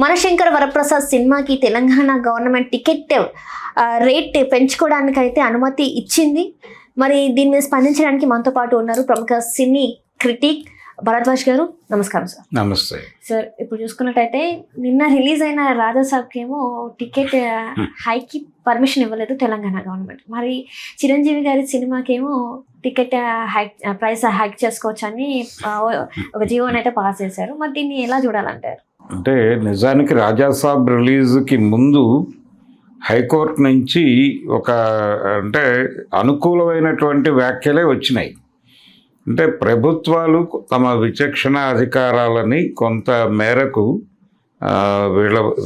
మనశంకర వరప్రసాద్ సినిమాకి Telangana government ticket rate పెంచుకోవడానికి అయితే అనుమతి ఇచ్చింది. మరి దీని మీద స్పందించడానికి మనతో పాటు ఉన్నారు ప్రముఖ సినీ క్రిటిక్ భరద్వాజ్ గారు. నమస్కారం సార్. నమస్తే సార్. ఇప్పుడు చూసుకున్నట్టయితే నిన్న రిలీజ్ అయిన రాజాసాబ్కి ఏమో టికెట్ హైకి పర్మిషన్ ఇవ్వలేదు తెలంగాణ గవర్నమెంట్. మరి చిరంజీవి గారి సినిమాకేమో టికెట్ హైక్ ప్రైస్ హైక్ చేసుకోవచ్చు అని ఒక జీవోని అయితే పాస్ చేశారు. మరి దీన్ని ఎలా చూడాలంటారు? అంటే నిజానికి రాజాసాబ్ రిలీజ్కి ముందు హైకోర్టు నుంచి ఒక అంటే అనుకూలమైనటువంటి వ్యాఖ్యలే వచ్చినాయి. అంటే ప్రభుత్వాలు విచక్షణ అధికారాలని కొంత మేరకు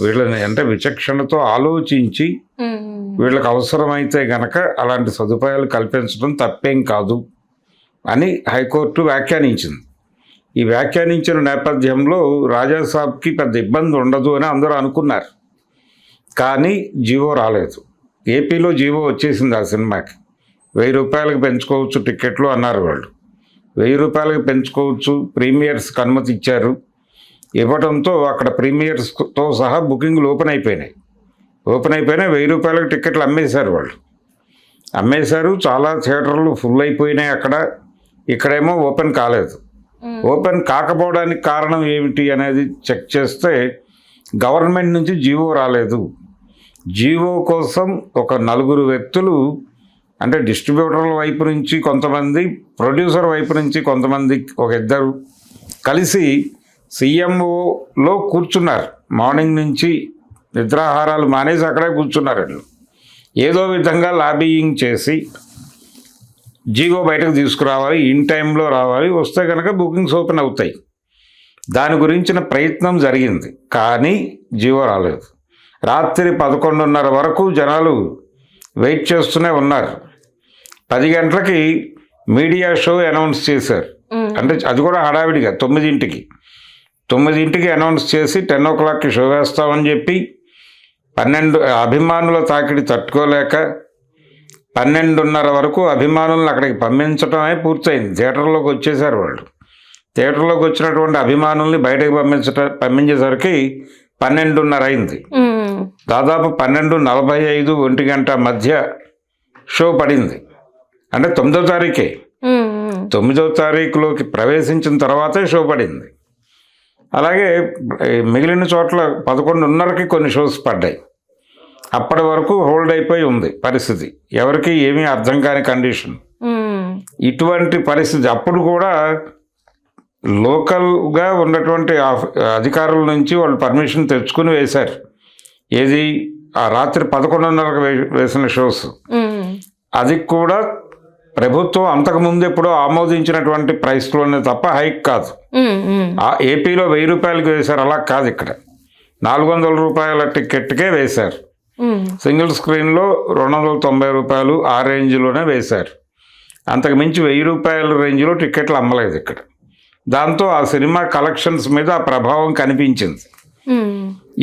వీళ్ళని అంటే విచక్షణతో ఆలోచించి వీళ్ళకి అవసరమైతే గనక అలాంటి సదుపాయాలు కల్పించడం తప్పేం కాదు అని హైకోర్టు వ్యాఖ్యానించింది. ఈ వ్యాఖ్యానించిన నేపథ్యంలో రాజాసాబ్కి పెద్ద ఇబ్బంది ఉండదు అని అందరూ అనుకున్నారు. కానీ జీవో రాలేదు. ఏపీలో జీవో వచ్చేసింది ఆ సినిమాకి. 1000 రూపాయలకు పెంచుకోవచ్చు టికెట్లు అన్నారు వాళ్ళు. 1000 రూపాయలకు పెంచుకోవచ్చు, ప్రీమియర్స్కి అనుమతి ఇచ్చారు. ఇవ్వడంతో అక్కడ ప్రీమియర్స్తో సహా బుకింగ్లు ఓపెన్ అయిపోయినాయి. 1000 రూపాయలకు టికెట్లు అమ్మేశారు వాళ్ళు. అమ్మేశారు. చాలా థియేటర్లు ఫుల్ అయిపోయినాయి. ఇక్కడేమో ఓపెన్ కాలేదు. ఓపెన్ కాకపోవడానికి కారణం ఏమిటి అనేది చెక్ చేస్తే గవర్నమెంట్ నుంచి జీవో రాలేదు. జీవో కోసం ఒక 4 వ్యక్తులు అంటే డిస్ట్రిబ్యూటర్ల వైపు నుంచి కొంతమంది, ప్రొడ్యూసర్ వైపు నుంచి కొంతమంది, ఒక 2 కలిసి సీఎంఓలో కూర్చున్నారు. మార్నింగ్ నుంచి నిద్రాహారాలు మానేసి అక్కడే కూర్చున్నారు. ఏదో విధంగా లాబీయింగ్ చేసి జీవో బయటకు తీసుకురావాలి, ఇన్ టైంలో రావాలి, వస్తే కనుక బుకింగ్స్ ఓపెన్ అవుతాయి. దాని గురించిన ప్రయత్నం జరిగింది. కానీ జీవో రాలేదు. రాత్రి 11:30 వరకు జనాలు వెయిట్ చేస్తూనే ఉన్నారు. 10 గంటలకి మీడియా షో అనౌన్స్ చేశారు. అంటే అది కూడా హడావిడిగా 9ంటికి అనౌన్స్ చేసి 10 o'clockకి షో వేస్తామని చెప్పి 12 అభిమానుల తాకిడి తట్టుకోలేక 12:30 వరకు అభిమానులను అక్కడికి పంపించడమే పూర్తయింది. థియేటర్లోకి వచ్చేసారు వాళ్ళు. థియేటర్లోకి వచ్చినటువంటి అభిమానుల్ని బయటకు పంపించేసరికి 12:30 అయింది. దాదాపు 12:45 1 గంట మధ్య షో పడింది. అంటే 9వ తారీఖే. 9వ తారీఖులోకి ప్రవేశించిన తర్వాతే షో పడింది. అలాగే మిగిలిన చోట్ల 11:30కి కొన్ని షోస్ పడ్డాయి. అప్పటి వరకు హోల్డ్ అయిపోయి ఉంది పరిస్థితి. ఎవరికి ఏమీ అర్థం కాని కండిషన్. ఇటువంటి పరిస్థితి అప్పుడు కూడా లోకల్గా ఉన్నటువంటి అధికారుల నుంచి వాళ్ళు పర్మిషన్ తెచ్చుకుని వేశారు. ఏది ఆ రాత్రి 11:30కి వేసిన షోస్. అది కూడా ప్రభుత్వం అంతకుముందు ఎప్పుడో ఆమోదించినటువంటి ప్రైస్లోనే తప్ప హైక్ కాదు. ఏపీలో 1000 రూపాయలకి వేశారు. అలా కాదు, ఇక్కడ 400 రూపాయల టికెట్కే వేశారు. సింగిల్ స్క్రీన్లో 290 రూపాయలు ఆ రేంజ్లోనే వేశారు. అంతకు మించి 1000 రూపాయల రేంజ్లో టికెట్లు అమ్మలేదు ఇక్కడ. దాంతో ఆ సినిమా కలెక్షన్స్ మీద ఆ ప్రభావం కనిపించింది.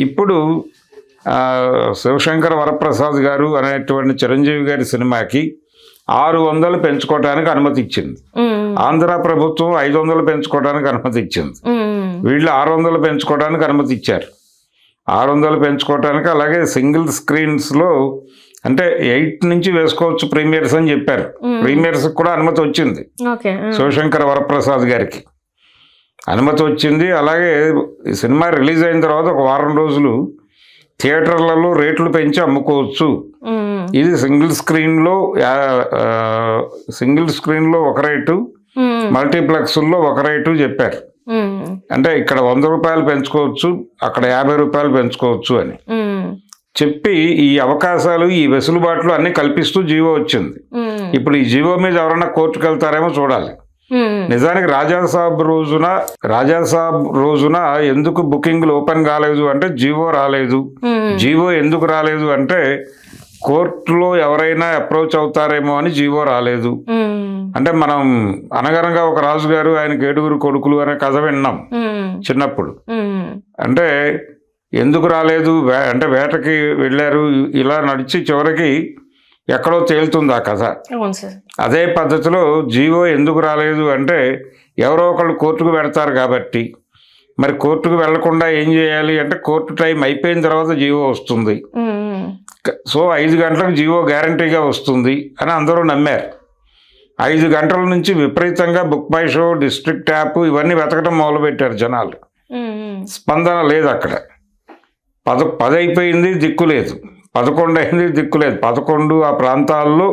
ఇప్పుడు శివశంకర వరప్రసాద్ గారు అనేటువంటి చిరంజీవి గారి సినిమాకి 600 పెంచుకోవడానికి అనుమతి ఇచ్చింది. ఆంధ్ర ప్రభుత్వం 500 పెంచుకోవడానికి అనుమతి ఇచ్చింది. వీళ్ళు 600 పెంచుకోవడానికి అనుమతి ఇచ్చారు. 600 పెంచుకోవటానికి. అలాగే సింగిల్ స్క్రీన్స్లో అంటే 8 నుంచి వేసుకోవచ్చు ప్రీమియర్స్ అని చెప్పారు. ప్రీమియర్స్కి కూడా అనుమతి వచ్చింది. శివశంకర వరప్రసాద్ గారికి అనుమతి వచ్చింది. అలాగే ఈ సినిమా రిలీజ్ అయిన తర్వాత ఒక వారం రోజులు థియేటర్లలో రేట్లు పెంచి అమ్ముకోవచ్చు. ఇది సింగిల్ స్క్రీన్లో ఒక రేటు, మల్టీప్లెక్స్లో ఒక రేటు చెప్పారు. అంటే ఇక్కడ 100 రూపాయలు పెంచుకోవచ్చు, అక్కడ 50 రూపాయలు పెంచుకోవచ్చు అని చెప్పి ఈ అవకాశాలు, ఈ వెసులుబాట్లు అన్ని కల్పిస్తూ జీవో వచ్చింది. ఇప్పుడు ఈ జీవో మీద ఎవరైనా కోర్టుకు వెళ్తారేమో చూడాలి. నిజానికి రాజాసాబ్ రోజున ఎందుకు బుకింగ్లు ఓపెన్ కాలేదు అంటే జీవో రాలేదు. జీవో ఎందుకు రాలేదు అంటే కోర్టులో ఎవరైనా అప్రోచ్ అవుతారేమో అని జీవో రాలేదు. అంటే మనం అనగనగా ఒక రాజుగారు ఆయనకి 7 కొడుకులు అనే కథ విన్నాం చిన్నప్పుడు. అంటే ఎందుకు రాలేదు అంటే వేటకి వెళ్ళారు, ఇలా నడిచి చివరికి ఎక్కడో తేలుతుంది ఆ కథ. అదే పద్ధతిలో జీవో ఎందుకు రాలేదు అంటే ఎవరో ఒకళ్ళు కోర్టుకు పెడతారు కాబట్టి మరి కోర్టుకు వెళ్లకుండా ఏం చేయాలి అంటే కోర్టు టైం అయిపోయిన తర్వాత జీవో వస్తుంది. సో 5 గంటలకు జీవో గ్యారంటీగా వస్తుంది అని అందరూ నమ్మారు. 5 గంటల నుంచి విపరీతంగా book my show, district app ఇవన్నీ వెతకడం మొదలుపెట్టారు జనాలు. స్పందన లేదు అక్కడ. 10 అయిపోయింది, దిక్కు లేదు. 11 అయింది, దిక్కు లేదు. 11 ఆ ప్రాంతాల్లో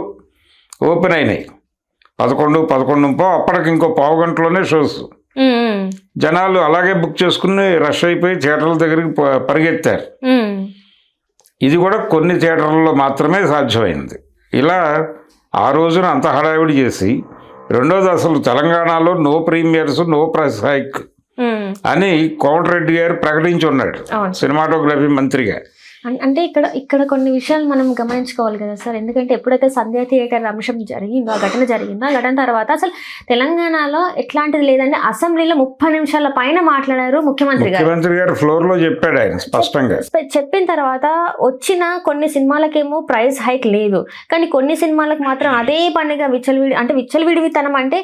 ఓపెన్ అయినాయి. 11:30 అప్పటికి ఇంకో పావు గంటలోనే షోస్. జనాలు అలాగే బుక్ చేసుకుని రష్ అయిపోయి థియేటర్ల దగ్గరికి పరిగెత్తారు. ఇది కూడా కొన్ని థియేటర్లలో మాత్రమే సాధ్యమైంది. ఇలా ఆ రోజున అంత హడావిడి చేసి, రెండోది అసలు తెలంగాణలో no premieres, no price hike అని కోమటిరెడ్డి గారు ప్రకటించి ఉన్నాడు సినిమాటోగ్రఫీ మంత్రిగా. అంటే ఇక్కడ కొన్ని విషయాలు మనం గమనించుకోవాలి కదా సార్. ఎందుకంటే ఎప్పుడైతే సంధ్యా థియేటర్ అంశం జరిగిందో, ఆ ఘటన జరిగిందో, ఆ ఘటన తర్వాత అసలు తెలంగాణలో ఎట్లాంటిది లేదంటే అసెంబ్లీలో 30 నిమిషాల పైన మాట్లాడారు ముఖ్యమంత్రి గారు. ఫ్లోర్ లో చెప్పాడు ఆయన స్పష్టంగా. చెప్పిన తర్వాత వచ్చిన కొన్ని సినిమాలకేమో ప్రైస్ హైక్ లేదు, కానీ కొన్ని సినిమాలకు మాత్రం అదే పనిగా విచ్చలవిడితనం అంటే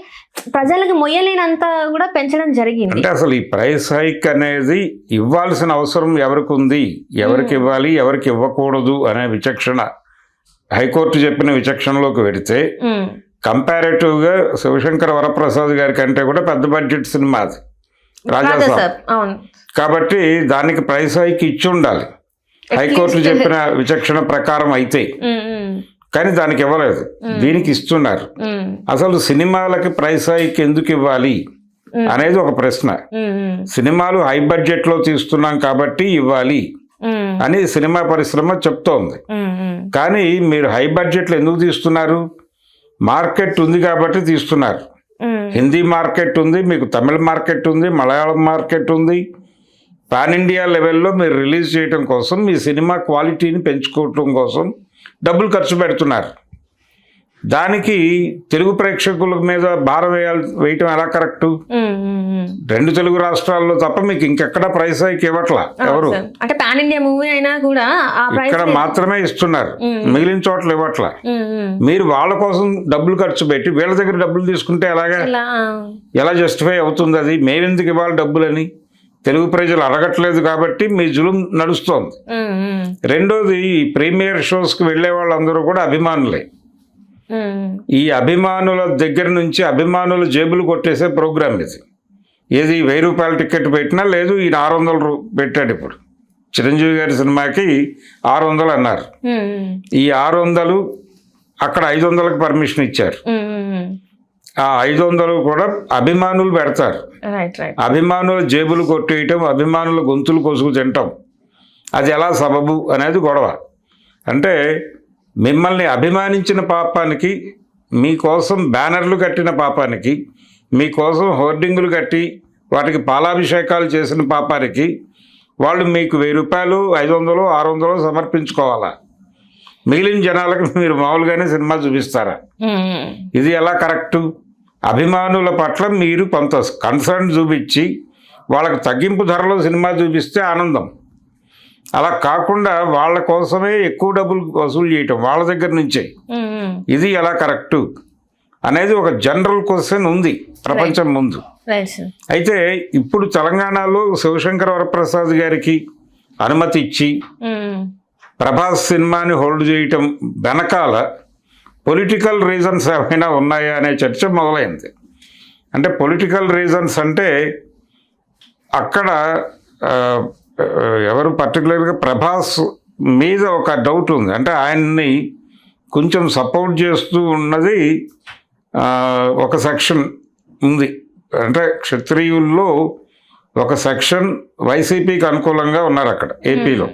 ప్రజలకు మొయ్యలేనంత కూడా పెంచడం జరిగింది. అంటే అసలు ఈ ప్రైస్ హైక్ అనేది ఇవ్వాల్సిన అవసరం ఎవరికి ఉంది, ఎవరికి ఇవ్వాలి, ఎవరికి ఇవ్వకూడదు అనే విచక్షణ హైకోర్టు చెప్పిన విచక్షణలోకి వెడితే కంపారేటివ్ గా శివశంకర వరప్రసాద్ గారి కంటే కూడా పెద్ద బడ్జెట్ సినిమా అది రాజాసాబ్. కాబట్టి దానికి ప్రైస్ హైక్ ఇచ్చి ఉండాలి హైకోర్టు చెప్పిన విచక్షణ ప్రకారం అయితే. కానీ దానికి ఇవ్వలేదు, దీనికి ఇస్తున్నారు. అసలు సినిమాలకి ప్రైస్ హైక్ ఎందుకు ఇవ్వాలి అనేది ఒక ప్రశ్న. సినిమాలు హై బడ్జెట్ లో తీస్తున్నాం కాబట్టి ఇవ్వాలి అని సినిమా పరిశ్రమ చెప్తోంది. కానీ మీరు హై బడ్జెట్లో ఎందుకు తీస్తున్నారు? మార్కెట్ ఉంది కాబట్టి తీస్తున్నారు. హిందీ మార్కెట్ ఉంది, మీకు తమిళ మార్కెట్ ఉంది, మలయాళం మార్కెట్ ఉంది. పాన్ ఇండియా లెవెల్లో మీరు రిలీజ్ చేయడం కోసం, మీ సినిమా క్వాలిటీని పెంచుకోవటం కోసం డబ్బులు ఖర్చు పెడుతున్నారు. దానికి తెలుగు ప్రేక్షకుల మీద భారం వేయటం ఎలా కరెక్టు? 2 తెలుగు రాష్ట్రాల్లో తప్ప మీకు ఇంకెక్కడ ప్రైస్ హైక్ ఇవ్వట్లా ఎవరు. అంటే పాన్ ఇండియా మూవీ అయినా కూడా ఇక్కడ మాత్రమే ఇస్తున్నారు, మిగిలిన చోట్ల ఇవ్వట్లా. మీరు వాళ్ళ కోసం డబ్బులు ఖర్చు పెట్టి వీళ్ళ దగ్గర డబ్బులు తీసుకుంటే ఎలా జస్టిఫై అవుతుంది? అది మేమెందుకు ఇవ్వాలి డబ్బులని తెలుగు ప్రజలు అడగట్లేదు కాబట్టి మీ జులుం నడుస్తోంది. రెండోది, ఈ ప్రీమియర్ షోస్కి వెళ్ళే వాళ్ళందరూ కూడా అభిమానులే. ఈ అభిమానుల దగ్గర నుంచి అభిమానుల జేబులు కొట్టేసే ప్రోగ్రామ్ ఇది. ఏది 1000 రూపాయల టికెట్ పెట్టినా లేదు, ఈయన 600 పెట్టాడు. ఇప్పుడు చిరంజీవి గారి సినిమాకి 600 అన్నారు. ఈ 600 అక్కడ 500కి పర్మిషన్ ఇచ్చారు. ఆ 500 కూడా అభిమానులు పెడతారు. అభిమానుల జేబులు కొట్టేయటం, అభిమానుల గొంతులు కొసుకు తింటాం, అది ఎలా సబబు అనేది గొడవ. అంటే మిమ్మల్ని అభిమానించిన పాపానికి, మీకోసం బ్యానర్లు కట్టిన పాపానికి, మీకోసం హోర్డింగులు కట్టి వాటికి పాలాభిషేకాలు చేసిన పాపానికి వాళ్ళు మీకు 1000 రూపాయలు, 500, 600 సమర్పించుకోవాలా? మిగిలిన జనాలకు మీరు మామూలుగానే సినిమా చూపిస్తారా? ఇది ఎలా కరెక్టు? అభిమానుల పట్ల మీరు కొంత కన్సర్న్ చూపించి వాళ్ళకి తగ్గింపు ధరలో సినిమా చూపిస్తే ఆనందం. అలా కాకుండా వాళ్ళ కోసమే ఎక్కువ డబ్బులు వసూలు చేయటం వాళ్ళ దగ్గర నుంచే, ఇది ఎలా కరెక్టు అనేది ఒక జనరల్ క్వశ్చన్ ఉంది ప్రపంచం ముందు. అయితే ఇప్పుడు తెలంగాణలో శివశంకర వరప్రసాద్ గారికి అనుమతి ఇచ్చి ప్రభాస్ సినిమాని హోల్డ్ చేయటం వెనకాల పొలిటికల్ రీజన్స్ ఏమైనా ఉన్నాయా అనే చర్చ మొదలైంది. అంటే పొలిటికల్ రీజన్స్ అంటే అక్కడ ఎవరు పర్టికులర్గా ప్రభాస్ మీద ఒక డౌట్ ఉంది. అంటే ఆయన్ని కొంచెం సపోర్ట్ చేస్తూ ఉన్నది ఒక సెక్షన్ ఉంది. అంటే క్షత్రియుల్లో ఒక సెక్షన్ వైసీపీకి అనుకూలంగా ఉన్నారు అక్కడ ఏపీలో.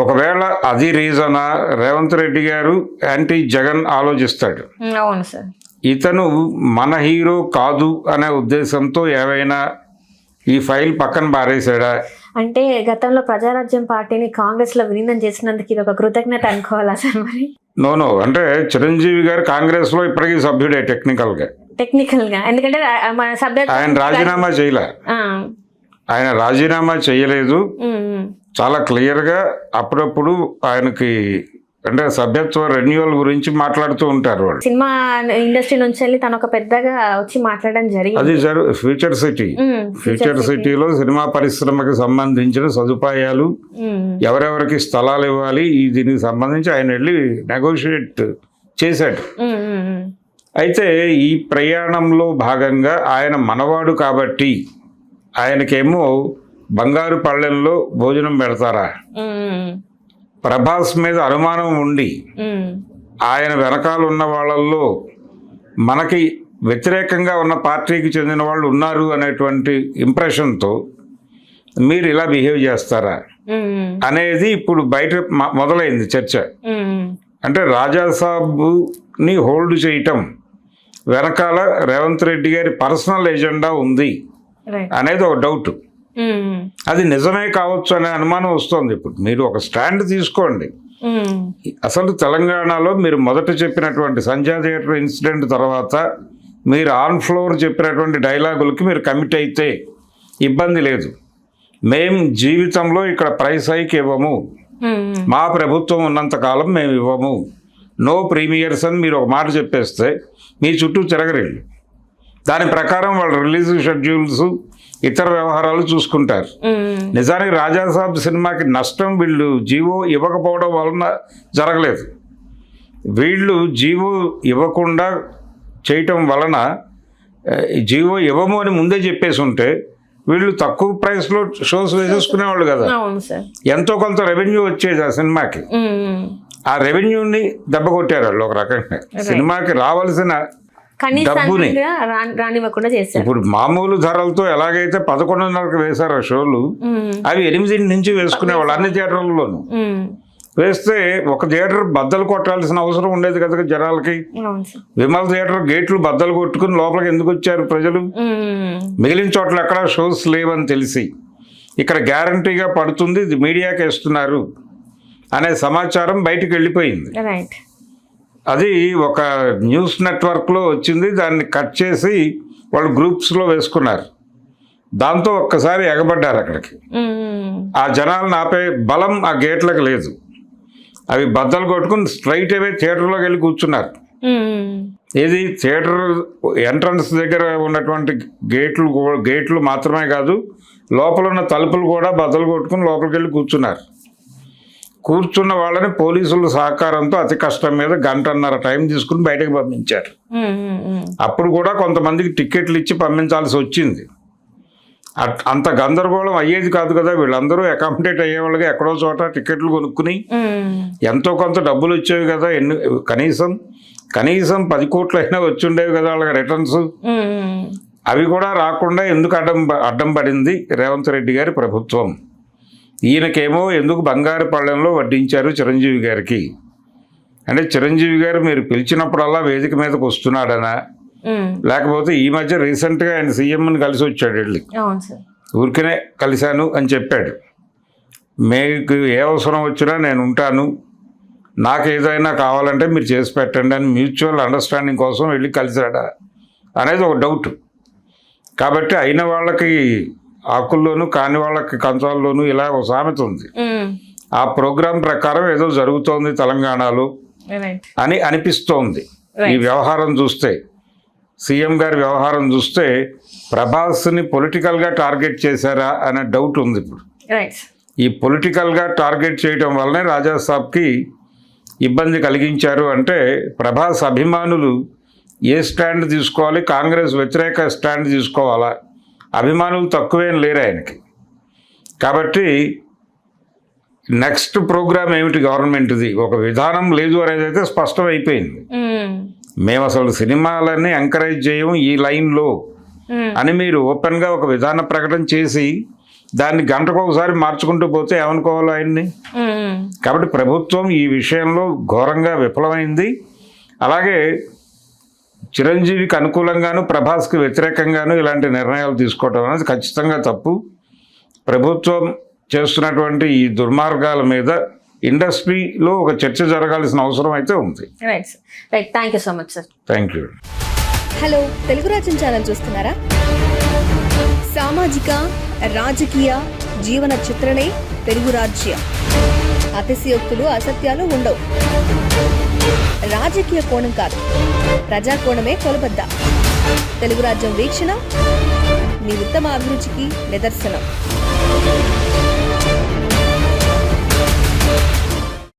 ఒకవేళ అది రీజనా, రేవంత్ రెడ్డి గారు యాంటీ జగన్ ఆలోచిస్తాడు. అవును సార్, ఇతను మన హీరో కాదు అనే ఉద్దేశంతో ఏవైనా ఈ ఫైల్ పక్కన పారేసాడా? అంటే గతంలో ప్రజారాజ్యం పార్టీని కాంగ్రెస్ లో విలీనం చేసినందుకు ఇది ఒక కృతజ్ఞత అనుకోవాలా సార్? మరి నో అంటే చిరంజీవి గారు కాంగ్రెస్ లో ఇప్పటికీ సభ్యుడే టెక్నికల్ గా. ఎందుకంటే ఆయన రాజీనామా చేయలే, ఆయన రాజీనామా చేయలేదు. చాలా క్లియర్గా అప్పుడప్పుడు ఆయనకి అంటే సభ్యత్వ రెన్యువల్ గురించి మాట్లాడుతూ ఉంటారు వాళ్ళు. సినిమా ఇండస్ట్రీ నుంచి వెళ్ళి తను ఒక పెద్దగా వచ్చి మాట్లాడడం జరిగింది. అది ఫ్యూచర్ సిటీ. ఫ్యూచర్ సిటీలో సినిమా పరిశ్రమకి సంబంధించిన సదుపాయాలు, ఎవరెవరికి స్థలాలు ఇవ్వాలి, ఈ దీనికి సంబంధించి ఆయన వెళ్ళి నెగోషియేట్ చేశాడు. అయితే ఈ ప్రయాణంలో భాగంగా ఆయన మనవాడు కాబట్టి ఆయనకేమో బంగారు పళ్ళెంలో భోజనం పెడతారా, ప్రభాస్ మీద అనుమానం ఉండి ఆయన వెనకాల ఉన్న వాళ్ళల్లో మనకి వ్యతిరేకంగా ఉన్న పార్టీకి చెందిన వాళ్ళు ఉన్నారు అనేటువంటి ఇంప్రెషన్తో మీరు ఇలా బిహేవ్ చేస్తారా అనేది ఇప్పుడు బయట మొదలైంది చర్చ. అంటే రాజాసాబ్ని హోల్డ్ చేయటం వెనకాల రేవంత్ రెడ్డి గారి పర్సనల్ ఎజెండా ఉంది అనేది ఒక డౌట్. అది నిజమే కావచ్చు అనే అనుమానం వస్తుంది. ఇప్పుడు మీరు ఒక స్టాండ్ తీసుకోండి. అసలు తెలంగాణలో మీరు మొదట చెప్పినటువంటి సంధ్యా థియేటర్ ఇన్సిడెంట్ తర్వాత మీరు ఆన్ ఫ్లోర్ చెప్పినటువంటి డైలాగులకి మీరు కమిట్ అయితే ఇబ్బంది లేదు. మేం జీవితంలో ఇక్కడ ప్రైస్ హైక్ ఇవ్వము, మా ప్రభుత్వం ఉన్నంతకాలం మేము ఇవ్వము, నో ప్రీమియర్స్ అని మీరు ఒక మాట చెప్పేస్తే మీ చుట్టూ తిరగరేళ్ళు. దాని ప్రకారం వాళ్ళు రిలీజ్ షెడ్యూల్స్, ఇతర వ్యవహారాలు చూసుకుంటారు. నిజానికి రాజాసాబ్ సినిమాకి నష్టం వీళ్ళు జీవో ఇవ్వకపోవడం వలన జరగలేదు. వీళ్ళు జీవో ఇవ్వకుండా చేయటం వలన, జీవో ఇవ్వము అని ముందే చెప్పేసి ఉంటే వీళ్ళు తక్కువ ప్రైస్లో షోస్ వేసేసుకునేవాళ్ళు కదా. ఎంతో కొంత రెవెన్యూ వచ్చేది ఆ సినిమాకి. ఆ రెవెన్యూని దెబ్బ కొట్టారు వాళ్ళు ఒక రకంగా. సినిమాకి రావాల్సిన డబ్బుని రానివ్వకుండా చేశారు. ఇప్పుడు మామూలు ధరలతో ఎలాగైతే 11:30కి వేశారు ఆ షోలు, అవి 8 నుంచి వేసుకునేవాళ్ళు అన్ని థియేటర్లలోనూ. వేస్తే ఒక థియేటర్ బద్దలు కొట్టాల్సిన అవసరం ఉండేది కదా జనాలకి. విమల్ థియేటర్ గేట్లు బద్దలు కొట్టుకుని లోపలికి ఎందుకు వచ్చారు ప్రజలు? మిగిలిన చోట్ల ఎక్కడ షోస్ లేవని తెలిసి ఇక్కడ గ్యారంటీగా పడుతుంది, ఇది మీడియాకి వేస్తున్నారు అనే సమాచారం బయటికి వెళ్ళిపోయింది. అది ఒక న్యూస్ నెట్వర్క్లో వచ్చింది. దాన్ని కట్ చేసి వాళ్ళు గ్రూప్స్లో వేసుకున్నారు. దాంతో ఒక్కసారి ఎగబడ్డారు అక్కడికి. ఆ జనాలను ఆపే బలం ఆ గేట్లకు లేదు. అవి బద్దలు కొట్టుకుని స్ట్రైట్ అవే థియేటర్లోకి వెళ్ళి కూర్చున్నారు. ఏది థియేటర్ ఎంట్రన్స్ దగ్గర ఉన్నటువంటి గేట్లు మాత్రమే కాదు, లోపల ఉన్న తలుపులు కూడా బద్దలు కొట్టుకుని లోపలికి వెళ్ళి కూర్చున్నారు. కూర్చున్న వాళ్ళని పోలీసుల సహకారంతో అతి కష్టం మీద 1.5 టైం తీసుకుని బయటకు పంపించారు. అప్పుడు కూడా కొంతమందికి టికెట్లు ఇచ్చి పంపించాల్సి వచ్చింది. అంత గందరగోళం అయ్యేది కాదు కదా. వీళ్ళందరూ అకామిడేట్ అయ్యేవాళ్ళగా ఎక్కడో చోట టికెట్లు కొనుక్కుని ఎంతో కొంత డబ్బులు వచ్చేవి కదా. కనీసం 10 కోట్లు అయినా వచ్చి ఉండేవి కదా వాళ్ళకి రిటర్న్స్. అవి కూడా రాకుండా ఎందుకు అడ్డం పడింది రేవంత్ రెడ్డి గారి ప్రభుత్వం. ఈయనకేమో ఎందుకు బంగారు పళ్ళెంలో వడ్డించారు చిరంజీవి గారికి. అంటే చిరంజీవి గారు మీరు పిలిచినప్పుడల్లా వేదిక మీదకి వస్తున్నాడనా, లేకపోతే ఈ మధ్య రీసెంట్గా ఆయన సీఎంని కలిసి వచ్చాడు, వెళ్ళి ఊరికనే కలిశాను అని చెప్పాడు. మీకు ఏ అవసరం వచ్చినా నేను ఉంటాను, నాకు ఏదైనా కావాలంటే మీరు చేసి పెట్టండి అని మ్యూచువల్ అండర్స్టాండింగ్ కోసం వెళ్ళి కలిశాడా అనేది ఒక డౌట్. కాబట్టి అయిన వాళ్ళకి ఆకుల్లోనూ కాని వాళ్ళకి కంచాల్లోనూ ఇలా ఒక సామెత ఉంది. ఆ ప్రోగ్రాం ప్రకారం ఏదో జరుగుతోంది తెలంగాణలో అని అనిపిస్తోంది. ఈ వ్యవహారం చూస్తే, సీఎం గారి వ్యవహారం చూస్తే ప్రభాస్ని పొలిటికల్గా టార్గెట్ చేశారా అనే డౌట్ ఉంది ఇప్పుడు. ఈ పొలిటికల్గా టార్గెట్ చేయడం వల్లనే రాజాసాబ్కి ఇబ్బంది కలిగించారు. అంటే ప్రభాస్ అభిమానులు ఏ స్టాండ్ తీసుకోవాలి, కాంగ్రెస్ వ్యతిరేక స్టాండ్ తీసుకోవాలా, అభిమానులు తక్కువేం లేరు ఆయనకి. కాబట్టి నెక్స్ట్ ప్రోగ్రామ్ ఏమిటి గవర్నమెంట్ది, ఒక విధానం లేదు అనేది అయితే స్పష్టం అయిపోయింది. మేము అసలు సినిమాలన్నీ ఎంకరేజ్ చేయము ఈ లైన్లో అని మీరు ఓపెన్గా ఒక విధాన ప్రకటన చేసి దాన్ని గంటకు ఒకసారి మార్చుకుంటూ పోతే ఏమనుకోవాలి ఆయన్ని. కాబట్టి ప్రభుత్వం ఈ విషయంలో ఘోరంగా విఫలమైంది. అలాగే చిరంజీవికి అనుకూలంగాను ప్రభాస్కి వ్యతిరేకంగాను ఇలాంటి నిర్ణయాలు తీసుకోవడం అనేది ఖచ్చితంగా తప్పు. ప్రభుత్వం చేస్తున్నటువంటి ఈ దుర్మార్గాల మీద ఇండస్ట్రీలో ఒక చర్చ జరగాల్సిన అవసరం అయితే ఉంది. Thank you so much sir. Thank you. Hello, Telugu రాజ్యం ఛానల్ చూస్తున్నారా? సామాజిక, రాజకీయ, జీవన చిత్రణే తెలుగు రాజ్యం. అతిశయోక్తులు అసత్యాలు ఉండవు. రాజకీయ కోణం కాదు, ప్రజా కోణమే కొలబద్ద. తెలుగు రాజ్యం వీక్షణ మీ ఉత్తమ అభిరుచికి నిదర్శనం.